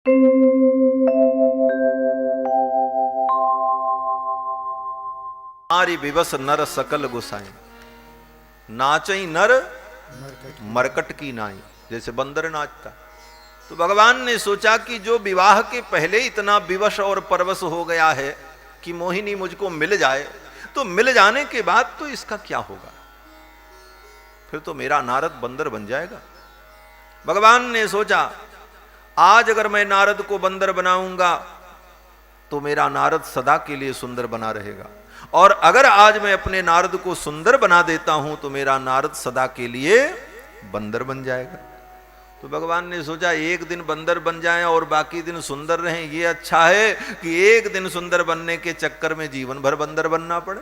नारी विवश नर सकल गुसाई, नाचई नर मरकट की नाई। जैसे बंदर नाचता। तो भगवान ने सोचा कि जो विवाह के पहले इतना विवश और परवश हो गया है कि मोहिनी मुझको मिल जाए, तो मिल जाने के बाद तो इसका क्या होगा? फिर तो मेरा नारद बंदर बन जाएगा। भगवान ने सोचा आज अगर मैं नारद को बंदर बनाऊंगा तो मेरा नारद सदा के लिए सुंदर बना रहेगा, और अगर आज मैं अपने नारद को सुंदर बना देता हूं तो मेरा नारद सदा के लिए बंदर बन जाएगा। तो भगवान ने सोचा एक दिन बंदर बन जाएं और बाकी दिन सुंदर रहें, ये अच्छा है कि एक दिन सुंदर बनने के चक्कर में जीवन भर बंदर बनना पड़े।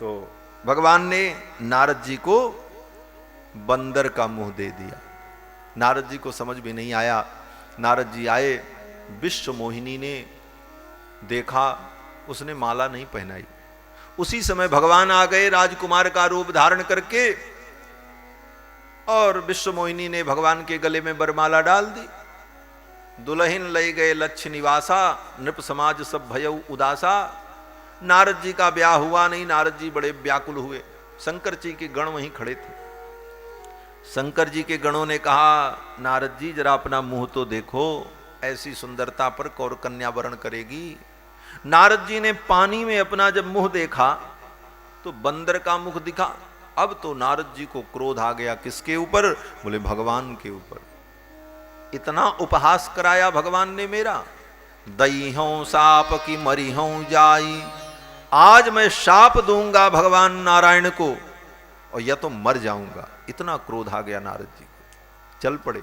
तो भगवान ने नारद जी को बंदर का मुंह दे दिया। नारद जी को समझ में नहीं आया। नारद जी आए, विश्व मोहिनी ने देखा, उसने माला नहीं पहनाई। उसी समय भगवान आ गए राजकुमार का रूप धारण करके, और विश्व मोहिनी ने भगवान के गले में बरमाला डाल दी। दुल्हन लई गए लक्ष्य निवासा, नृप समाज सब भयउ उदासा। नारद जी का ब्याह हुआ नहीं। नारद जी बड़े व्याकुल हुए। शंकर जी के गण वहीं खड़े थे। शंकर जी के गणों ने कहा नारद जी जरा अपना मुंह तो देखो, ऐसी सुंदरता पर कौर कन्या वरण करेगी। नारद जी ने पानी में अपना जब मुंह देखा तो बंदर का मुख दिखा। अब तो नारद जी को क्रोध आ गया। किसके ऊपर? बोले भगवान के ऊपर। इतना उपहास कराया भगवान ने मेरा। दई हूं साप की मरी हूं जाई, आज मैं शाप दूंगा भगवान नारायण को और या तो मर जाऊंगा। इतना क्रोध आ गया नारद जी को। चल पड़े।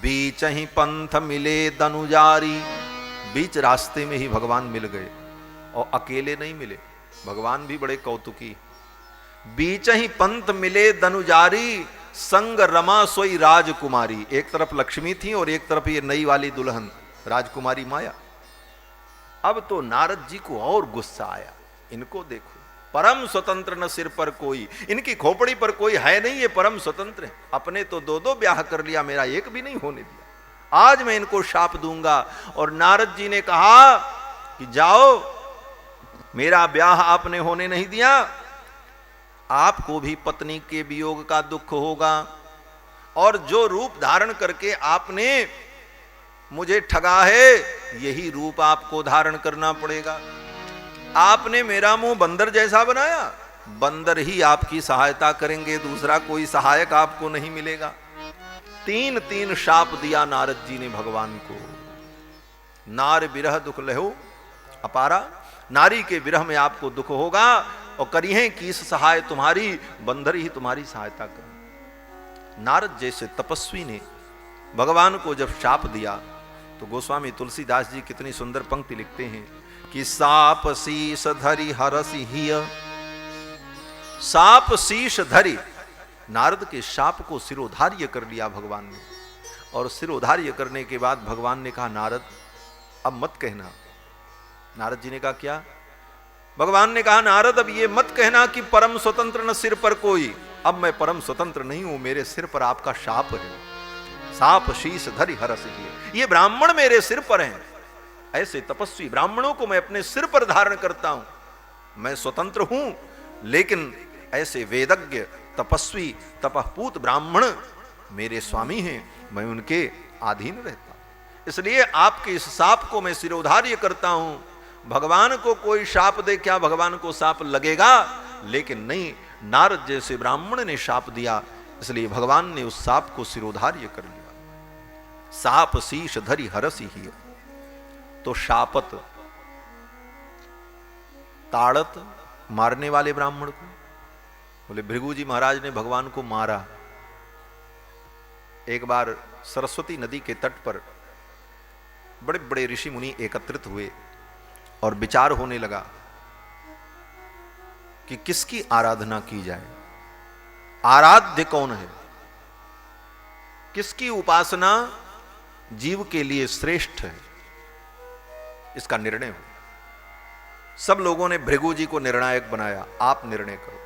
बीच ही पंथ मिले दनुजारी, बीच रास्ते में ही भगवान मिल गए, और अकेले नहीं मिले। भगवान भी बड़े कौतुकी। बीच ही पंथ मिले दनुजारी, संग रमा सोई राजकुमारी। एक तरफ लक्ष्मी थी और एक तरफ ये नई वाली दुल्हन राजकुमारी माया। अब तो नारद जी को और गुस्सा आया। इनको देखो, परम स्वतंत्र न सिर पर कोई, इनकी खोपड़ी पर कोई है नहीं, ये परम स्वतंत्र है। अपने तो दो दो ब्याह कर लिया, मेरा एक भी नहीं होने दिया। आज मैं इनको शाप दूंगा। और नारद जी ने कहा कि जाओ, मेरा ब्याह आपने होने नहीं दिया, आपको भी पत्नी के वियोग का दुख होगा, और जो रूप धारण करके आपने मुझे ठगा है यही रूप आपको धारण करना पड़ेगा। आपने मेरा मुंह बंदर जैसा बनाया, बंदर ही आपकी सहायता करेंगे, दूसरा कोई सहायक आपको नहीं मिलेगा। तीन तीन शाप दिया नारद जी ने भगवान को। नार विरह दुख लहो अपारा, नारी के विरह में आपको दुख होगा, और करिए किस सहाय तुम्हारी, बंदर ही तुम्हारी सहायता कर। नारद जैसे तपस्वी ने भगवान को जब शाप दिया तो गोस्वामी तुलसीदास जी कितनी सुंदर पंक्ति लिखते हैं कि साप शीश धरी हरसि हिय। साप शीश धरी, नारद के शाप को सिरोधार्य कर लिया भगवान ने। और सिरोधार्य करने के बाद भगवान ने कहा नारद अब मत कहना। नारद जी ने कहा क्या? भगवान ने कहा नारद अब ये मत कहना कि परम स्वतंत्र न सिर पर कोई। अब मैं परम स्वतंत्र नहीं हूं, मेरे सिर पर आपका शाप है। साप शीश धरि हरसि हिय, ये ब्राह्मण मेरे सिर पर हैं। ऐसे तपस्वी ब्राह्मणों को मैं अपने सिर पर धारण करता हूं। मैं स्वतंत्र हूं, लेकिन ऐसे वेदज्ञ तपस्वी तपःपूत ब्राह्मण मेरे स्वामी हैं, मैं उनके अधीन रहता हूं। इसलिए आपके इस शाप को मैं सिरोधार्य करता हूं। भगवान को कोई शाप दे, क्या भगवान को शाप लगेगा? लेकिन नहीं, नारद जैसे ब्राह्मण ने शाप दिया, इसलिए भगवान ने उस शाप को सिरोधार्य कर लिया। साप शीश धरि हरसि हिय। तो शापत, ताड़त, मारने वाले ब्राह्मण को। बोले भृगु जी महाराज ने भगवान को मारा। एक बार सरस्वती नदी के तट पर बड़े बड़े ऋषि मुनि एकत्रित हुए और विचार होने लगा कि किसकी आराधना की जाए, आराध्य कौन है, किसकी उपासना जीव के लिए श्रेष्ठ है, इसका निर्णय हो। सब लोगों ने भृगु जी को निर्णायक बनाया। आप निर्णय करो।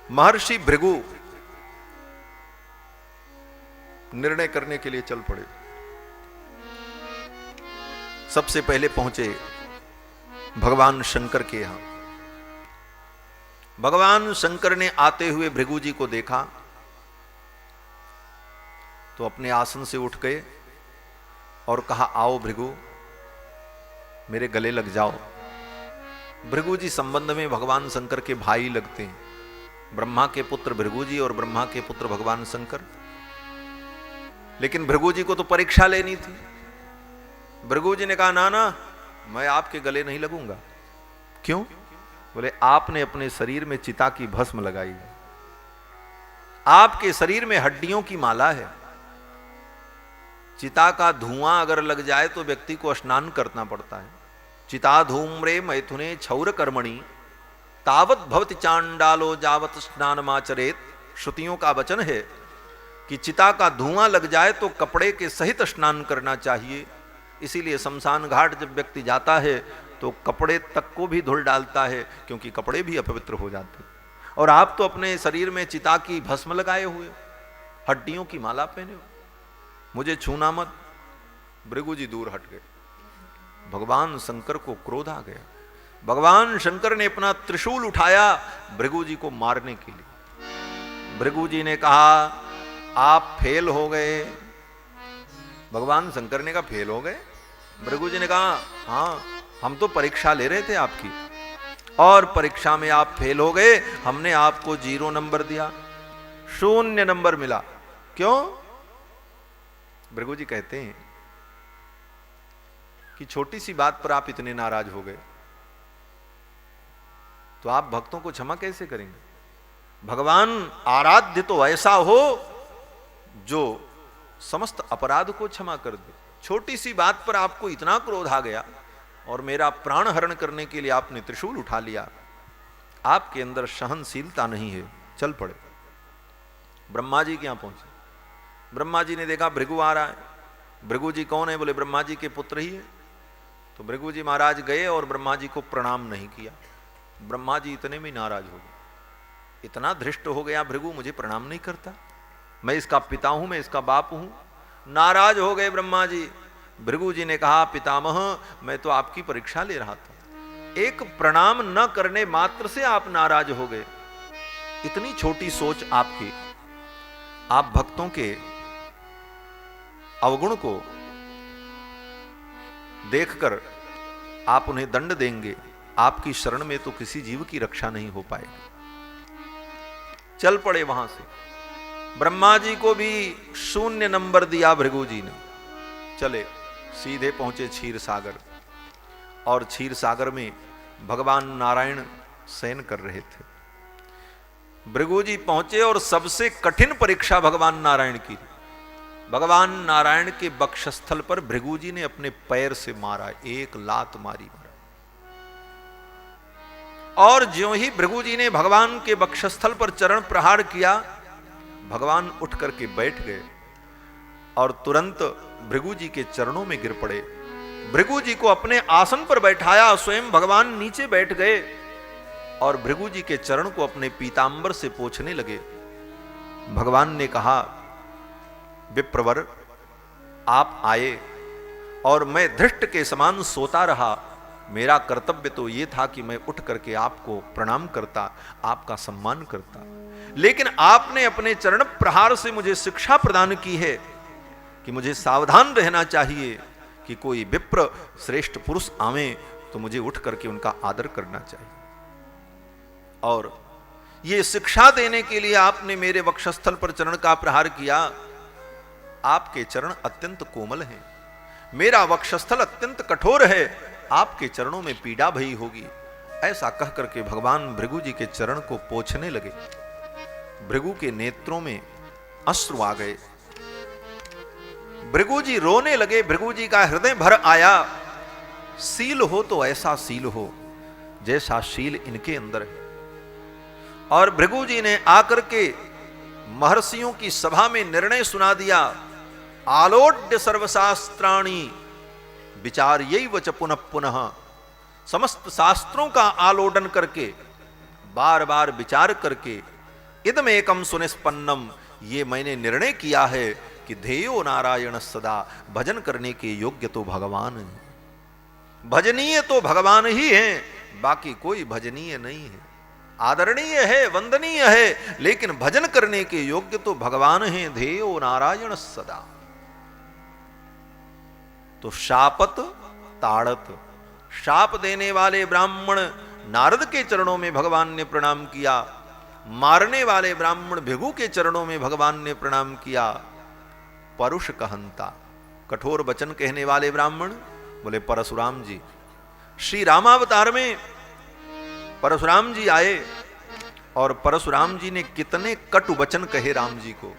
महर्षि भृगु निर्णय करने के लिए चल पड़े। सबसे पहले पहुंचे भगवान शंकर के यहां। भगवान शंकर ने आते हुए भृगु जी को देखा तो अपने आसन से उठ गए और कहा, आओ भृगु, मेरे गले लग जाओ। भृगु जी संबंध में भगवान शंकर के भाई लगते हैं, ब्रह्मा के पुत्र भृगु जी और ब्रह्मा के पुत्र भगवान शंकर। लेकिन भृगु जी को तो परीक्षा लेनी थी। भृगु जी ने कहा, ना ना, मैं आपके गले नहीं लगूंगा। क्यों? बोले, आपने अपने शरीर में चिता की भस्म लगाई है, आपके शरीर में हड्डियों की माला है। चिता का धुआं अगर लग जाए तो व्यक्ति को स्नान करना पड़ता है। चिता धूम्रे मैथुने क्षौर कर्मणि तावत भवति चांडालो जावत स्नानमाचरेत। श्रुतियों का वचन है कि चिता का धुआं लग जाए तो कपड़े के सहित स्नान करना चाहिए। इसीलिए शमशान घाट जब व्यक्ति जाता है तो कपड़े तक को भी धुल डालता है, क्योंकि कपड़े भी अपवित्र हो जाते। और आप तो अपने शरीर में चिता की भस्म लगाए हुए, हड्डियों की माला पहने हो, मुझे छूना मत। भृगु जी दूर हट गए। भगवान शंकर को क्रोध आ गया। भगवान शंकर ने अपना त्रिशूल उठाया भृगु जी को मारने के लिए। भृगु जी ने कहा, आप फेल हो गए। भगवान शंकर ने कहा, फेल हो गए? भृगु जी ने कहा, हाँ, हम तो परीक्षा ले रहे थे आपकी, और परीक्षा में आप फेल हो गए। हमने आपको 0 नंबर दिया, 0 नंबर मिला। क्यों? भृगु जी कहते हैं कि छोटी सी बात पर आप इतने नाराज हो गए, तो आप भक्तों को क्षमा कैसे करेंगे? भगवान आराध्य तो ऐसा हो जो समस्त अपराध को क्षमा कर दे। छोटी सी बात पर आपको इतना क्रोध आ गया और मेरा प्राण हरण करने के लिए आपने त्रिशूल उठा लिया। आपके अंदर सहनशीलता नहीं है। चल पड़े। ब्रह्मा जी के यहां पहुंचे। ब्रह्मा जी ने देखा भृगु आ रहा है। भृगु जी कौन है? बोले, ब्रह्मा जी के पुत्र ही है। तो भृगु जी महाराज गए और ब्रह्मा जी को प्रणाम नहीं किया। ब्रह्मा जी इतने में नाराज हो गए। इतना धृष्ट हो गया भृगु, मुझे प्रणाम नहीं करता, मैं इसका पिता हूं, मैं इसका बाप हूं। नाराज हो गए ब्रह्मा जी। भृगु जी ने कहा, पितामह, मैं तो आपकी परीक्षा ले रहा था, एक प्रणाम न करने मात्र से आप नाराज हो गए। इतनी छोटी सोच आपकी। आप भक्तों के अवगुण को देखकर आप उन्हें दंड देंगे। आपकी शरण में तो किसी जीव की रक्षा नहीं हो पाएगी। चल पड़े वहां से। ब्रह्मा जी को भी 0 नंबर दिया भृगु जी ने। चले सीधे पहुंचे क्षीर सागर, और क्षीर सागर में भगवान नारायण शयन कर रहे थे। भृगु जी पहुंचे और सबसे कठिन परीक्षा भगवान नारायण की। भगवान नारायण के वक्षस्थल पर भृगु जी ने अपने पैर से मारा, एक लात मारी। और ज्यों ही भृगु जी ने भगवान के वक्षस्थल पर चरण प्रहार किया, भगवान उठ करके बैठ गए और तुरंत भृगु जी के चरणों में गिर पड़े। भृगु जी को अपने आसन पर बैठाया, स्वयं भगवान नीचे बैठ गए और भृगु जी के चरण को अपने पीतांबर से पोंछने लगे। भगवान ने कहा, विप्रवर, आप आए और मैं धृष्ट के समान सोता रहा। मेरा कर्तव्य तो यह था कि मैं उठ करके आपको प्रणाम करता, आपका सम्मान करता, लेकिन आपने अपने चरण प्रहार से मुझे शिक्षा प्रदान की है कि मुझे सावधान रहना चाहिए कि कोई विप्र श्रेष्ठ पुरुष आवे तो मुझे उठ करके उनका आदर करना चाहिए। और ये शिक्षा देने के लिए आपने मेरे वक्षस्थल पर चरण का प्रहार किया। आपके चरण अत्यंत कोमल हैं, मेरा वक्षस्थल अत्यंत कठोर है, आपके चरणों में पीड़ा भई होगी। ऐसा कह करके भगवान भृगु जी के चरण को पोंछने लगे। भृगु के नेत्रों में अश्रु आ गए। भृगु जी रोने लगे। भृगु जी का हृदय भर आया। शील हो तो ऐसा शील हो जैसा शील इनके अंदर है। और भृगु जी ने आकर के महर्षियों की सभा में निर्णय सुना दिया, आलोड्य सर्वशास्त्राणि विचार्यैव च पुनः पुनः। समस्त शास्त्रों का आलोडन करके, बार बार विचार करके, इदमेकम सुनिष्पन्नम, ये मैंने निर्णय किया है कि ध्येयो नारायण सदा, भजन करने के योग्य तो भगवान है। भजनीय तो भगवान ही है, बाकी कोई भजनीय नहीं है। आदरणीय है, वंदनीय है, लेकिन भजन करने के योग्य तो भगवान है। ध्येयो नारायण सदा। तो शापत ताड़त, शाप देने वाले ब्राह्मण नारद के चरणों में भगवान ने प्रणाम किया, मारने वाले ब्राह्मण भृगु के चरणों में भगवान ने प्रणाम किया। परुष कहंता, कठोर वचन कहने वाले ब्राह्मण बोले परशुराम जी। श्री रामावतार में परशुराम जी आए और परशुराम जी ने कितने कटु वचन कहे राम जी को,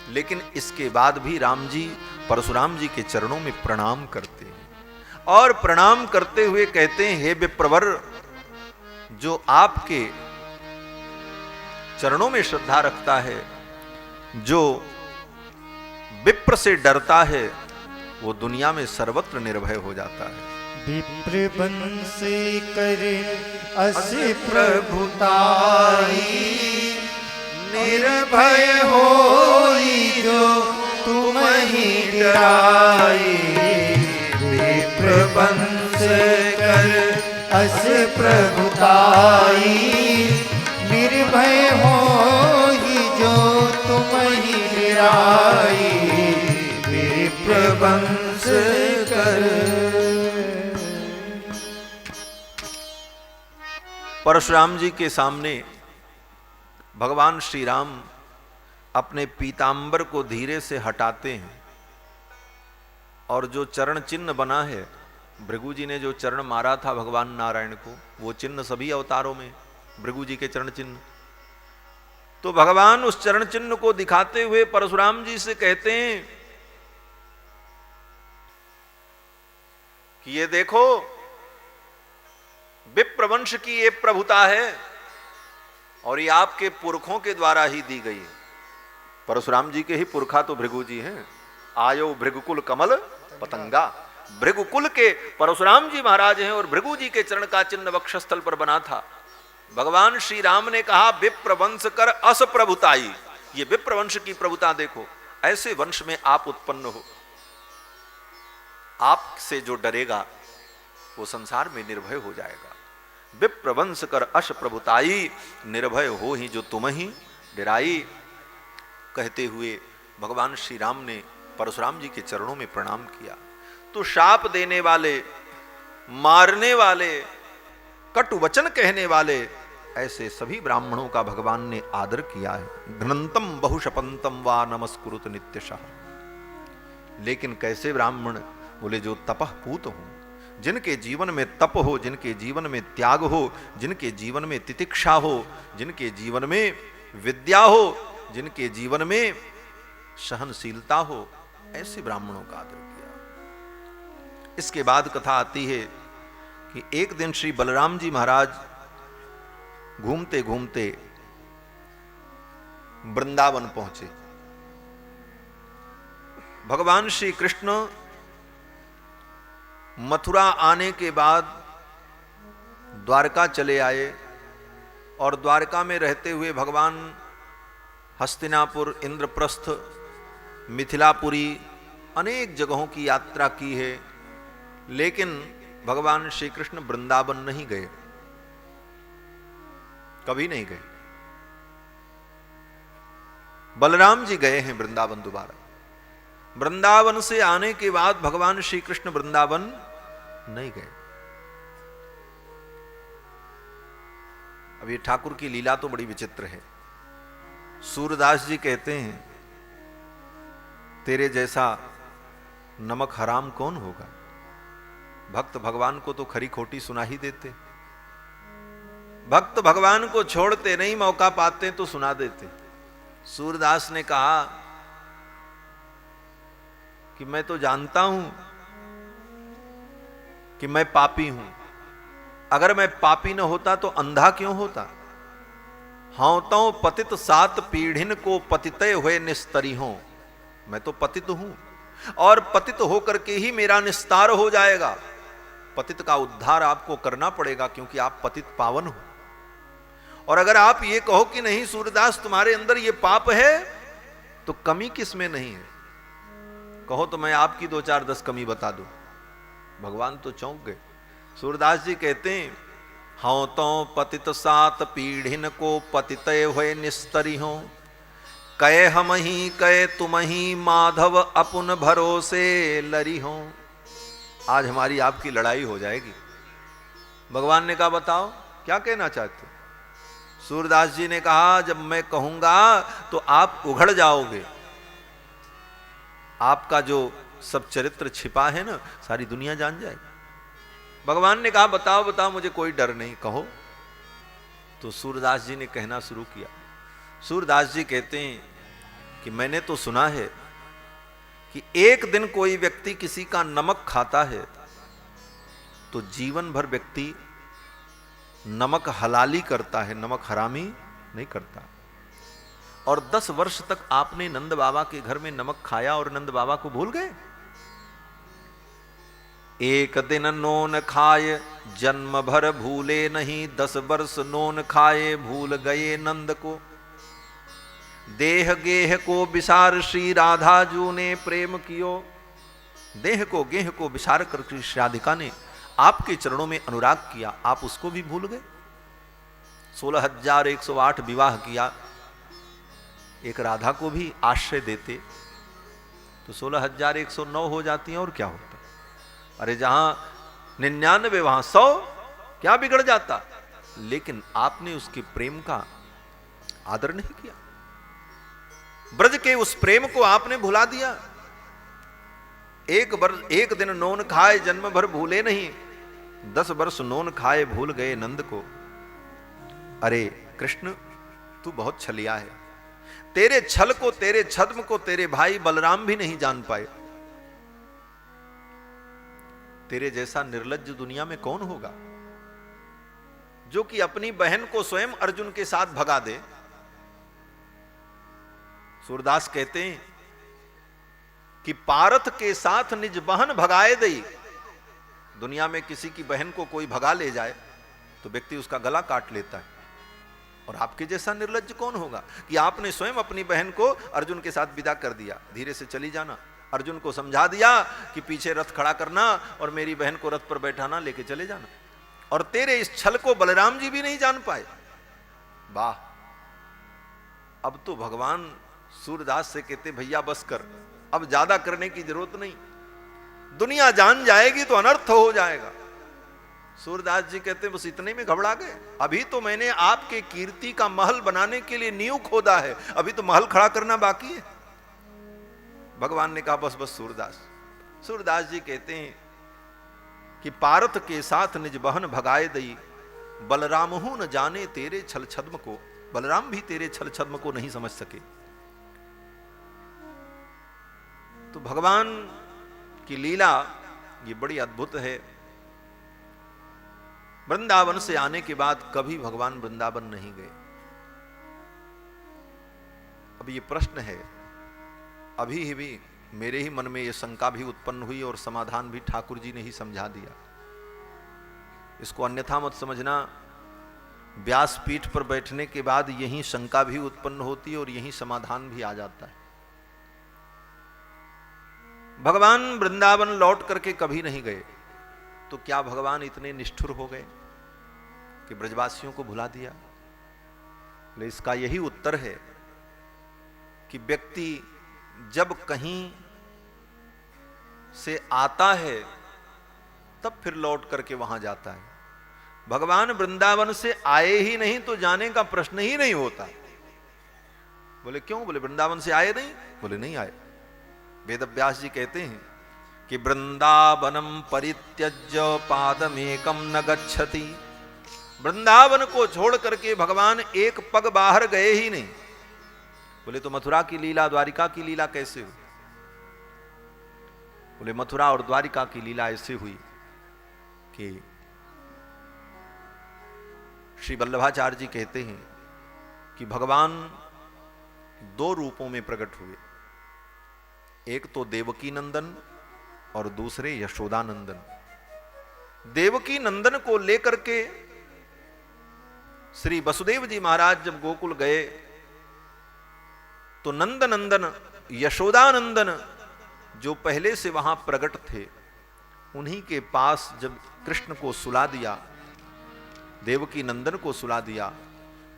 लेकिन इसके बाद भी राम जी परशुराम जी के चरणों में प्रणाम करते हैं और प्रणाम करते हुए कहते हैं, हे विप्रवर, जो आपके चरणों में श्रद्धा रखता है, जो विप्र से डरता है, वो दुनिया में सर्वत्र निर्भय हो जाता है। विप्र बंस करे अस प्रभुताई, निर्भय होई जो तुम ही डराई। विप्र बंस कर अस प्रभुताई, निर्भय होई जो तुम ही डराई। विप्र बंस कर। परशुराम जी के सामने भगवान श्री राम अपने पीतांबर को धीरे से हटाते हैं और जो चरण चिन्ह बना है, भृगु जी ने जो चरण मारा था भगवान नारायण को, वो चिन्ह सभी अवतारों में भृगु जी के चरण चिन्ह। तो भगवान उस चरण चिन्ह को दिखाते हुए परशुराम जी से कहते हैं कि ये देखो, विप्रवंश की ये प्रभुता है और ये आपके पुरखों के द्वारा ही दी गई है। परशुराम जी के ही पुरखा तो भृगु जी हैं। आयो भृगुकुल कमल पतंगा, भृगुकुल के परशुराम जी महाराज हैं और भृगु जी के चरण का चिन्ह वक्षस्थल पर बना था। भगवान श्री राम ने कहा, विप्रवंश कर अस प्रभुताई, ये विप्रवंश की प्रभुता देखो, ऐसे वंश में आप उत्पन्न हो। आपसे जो डरेगा वो संसार में निर्भय हो जाएगा। विप्रवंश कर अश प्रभुताई, निर्भय हो ही जो तुम ही डराई। कहते हुए भगवान श्री राम ने परशुराम जी के चरणों में प्रणाम किया। तो शाप देने वाले, मारने वाले, कटु वचन कहने वाले, ऐसे सभी ब्राह्मणों का भगवान ने आदर किया है। घ्नंतम बहुशपंतम वा नमस्कुरुत नित्यशः। लेकिन कैसे ब्राह्मण? बोले जो तपः पूत हो, जिनके जीवन में तप हो, जिनके जीवन में त्याग हो, जिनके जीवन में तितिक्षा हो, जिनके जीवन में विद्या हो, जिनके जीवन में सहनशीलता हो, ऐसे ब्राह्मणों का आदर किया। इसके बाद कथा आती है कि एक दिन श्री बलराम जी महाराज घूमते घूमते वृंदावन पहुंचे। भगवान श्री कृष्ण मथुरा आने के बाद द्वारका चले आए और द्वारका में रहते हुए भगवान हस्तिनापुर, इंद्रप्रस्थ, मिथिलापुरी अनेक जगहों की यात्रा की है, लेकिन भगवान श्री कृष्ण वृंदावन नहीं गए, कभी नहीं गए। बलराम जी गए हैं वृंदावन दोबारा। वृंदावन से आने के बाद भगवान श्री कृष्ण वृंदावन नहीं गए। अब ये ठाकुर की लीला तो बड़ी विचित्र है। सूरदास जी कहते हैं, तेरे जैसा नमक हराम कौन होगा। भक्त भगवान को तो खरी खोटी सुना ही देते। भक्त भगवान को छोड़ते नहीं, मौका पाते तो सुना देते। सूरदास ने कहा कि मैं तो जानता हूं कि मैं पापी हूं। अगर मैं पापी न होता तो अंधा क्यों होता। हाँतो पतित सात पीढ़िन को पतिते हुए निस्तरी हो। मैं तो पतित हूं और पतित होकर के ही मेरा निस्तार हो जाएगा। पतित का उद्धार आपको करना पड़ेगा क्योंकि आप पतित पावन हो। और अगर आप ये कहो कि नहीं सूरदास तुम्हारे अंदर ये पाप है, तो कमी किस में नहीं है। कहो तो मैं आपकी 2-4-10 कमी बता दूं। भगवान तो चौंक गए। सूरदास जी कहते हैं, हाँ तो पतित 7 पीढ़िन को पतितय हुए निस्तरी हो, कहे हम ही कहे तुम ही माधव अपुन भरोसे लरी हो। आज हमारी आपकी लड़ाई हो जाएगी। भगवान ने कहा बताओ क्या कहना चाहते हो। सूरदास जी ने कहा जब मैं कहूंगा तो आप उघड़ जाओगे, आपका जो सब चरित्र छिपा है ना सारी दुनिया जान जाएगी। भगवान ने कहा बताओ बताओ, मुझे कोई डर नहीं, कहो। तो सूरदास जी ने कहना शुरू किया। सूरदास जी कहते हैं कि मैंने तो सुना है कि एक दिन कोई व्यक्ति किसी का नमक खाता है तो जीवन भर व्यक्ति नमक हलाली करता है, नमक हरामी नहीं करता। और 10 वर्ष तक आपने नंद बाबा के घर में नमक खाया और नंद बाबा को भूल गए। एक दिन नोन खाए जन्म भर भूले नहीं, 10 वर्ष नोन खाए भूल गए नंद को। देह गेह को विसार श्री राधा जू ने प्रेम कियो। देह को गेह को विसार कर श्री राधिका ने आपके चरणों में अनुराग किया, आप उसको भी भूल गए। 16,108 विवाह किया, एक राधा को भी आश्रय देते तो 16,109 हो जाती हैं और क्या होता। अरे जहां 99 वहां 100, क्या बिगड़ जाता। लेकिन आपने उसके प्रेम का आदर नहीं किया, ब्रज के उस प्रेम को आपने भुला दिया। एक दिन नोन खाए जन्म भर भूले नहीं, 10 वर्ष नोन खाए भूल गए नंद को। अरे कृष्ण तू बहुत छलिया है, तेरे छल को तेरे छद्म को तेरे भाई बलराम भी नहीं जान पाए। तेरे जैसा निर्लज्ज दुनिया में कौन होगा जो कि अपनी बहन को स्वयं अर्जुन के साथ भगा दे। सूरदास कहते हैं कि पारथ के साथ निज बहन भगाए दई। दुनिया में किसी की बहन को कोई भगा ले जाए तो व्यक्ति उसका गला काट लेता है, और आपके जैसा निर्लज्ज कौन होगा कि आपने स्वयं अपनी बहन को अर्जुन के साथ विदा कर दिया। धीरे से चली जाना, अर्जुन को समझा दिया कि पीछे रथ खड़ा करना और मेरी बहन को रथ पर बैठाना, लेके चले जाना। और तेरे इस छल को बलराम जी भी नहीं जान पाए। वाह, अब तो भगवान सूरदास से कहते भैया बस कर, अब ज्यादा करने की जरूरत नहीं, दुनिया जान जाएगी तो अनर्थ हो जाएगा। सूरदास जी कहते बस इतने में घबरा गए। अभी तो मैंने आपके कीर्ति का महल बनाने के लिए नींव खोदा है, अभी तो महल खड़ा करना बाकी है। भगवान ने कहा बस बस सूरदास। सूरदास जी कहते हैं कि पारथ के साथ निज बहन भगाए दई, बलरामहु न जाने तेरे छल छद्म को। बलराम भी तेरे छल छद्म को नहीं समझ सके। तो भगवान की लीला ये बड़ी अद्भुत है। वृंदावन से आने के बाद कभी भगवान वृंदावन नहीं गए। अब ये प्रश्न है, अभी भी मेरे ही मन में ये शंका भी उत्पन्न हुई और समाधान भी ठाकुर जी ने ही समझा दिया। इसको अन्यथा मत समझना। व्यासपीठ पर बैठने के बाद यही शंका भी उत्पन्न होती है और यही समाधान भी आ जाता है। भगवान वृंदावन लौट करके कभी नहीं गए, तो क्या भगवान इतने निष्ठुर हो गए कि ब्रजवासियों को भुला दिया? लेकिन इसका यही उत्तर है कि व्यक्ति जब कहीं से आता है तब फिर लौट करके वहां जाता है। भगवान वृंदावन से आए ही नहीं तो जाने का प्रश्न ही नहीं होता। बोले क्यों? बोले वृंदावन से आए नहीं? बोले नहीं आए। वेदव्यास जी कहते हैं कि वृंदावनम परित्यज्य पादमेकम न गच्छति। वृंदावन को छोड़ करके भगवान एक पग बाहर गए ही नहीं। बोले तो मथुरा की लीला, द्वारिका की लीला कैसे हुई? बोले मथुरा और द्वारिका की लीला ऐसे हुई कि श्री वल्लभाचार्य जी कहते हैं कि भगवान 2 रूपों में प्रकट हुए। एक तो देवकी नंदन और दूसरे यशोदा नंदन। देवकी नंदन को लेकर के श्री वसुदेव जी महाराज जब गोकुल गए तो नंद नंदन यशोदा नंदन जो पहले से वहां प्रकट थे, उन्हीं के पास जब कृष्ण को सुला दिया, देवकी नंदन को सुला दिया,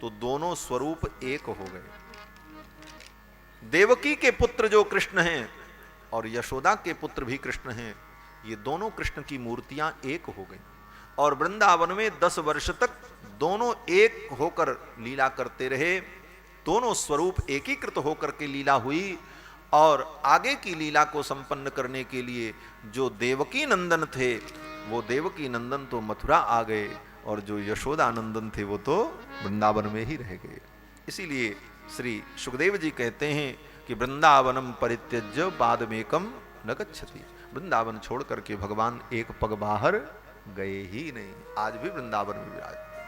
तो दोनों स्वरूप एक हो गए। देवकी के पुत्र जो कृष्ण हैं और यशोदा के पुत्र भी कृष्ण हैं, ये दोनों कृष्ण की मूर्तियां एक हो गई। और वृंदावन में 10 वर्ष तक दोनों एक होकर लीला करते रहे, दोनों स्वरूप एकीकृत होकर के लीला हुई। और आगे की लीला को संपन्न करने के लिए जो देवकी नंदन थे, वो देवकी नंदन तो मथुरा आ गए, और जो यशोदा नंदन थे वो तो वृंदावन में ही रह गए। इसीलिए श्री सुखदेव जी कहते हैं कि वृंदावनम परित्यज्य पादमेकम न गच्छति। वृंदावन छोड़ करके भगवान एक पग बाहर गए ही नहीं। आज भी वृंदावन में विराज।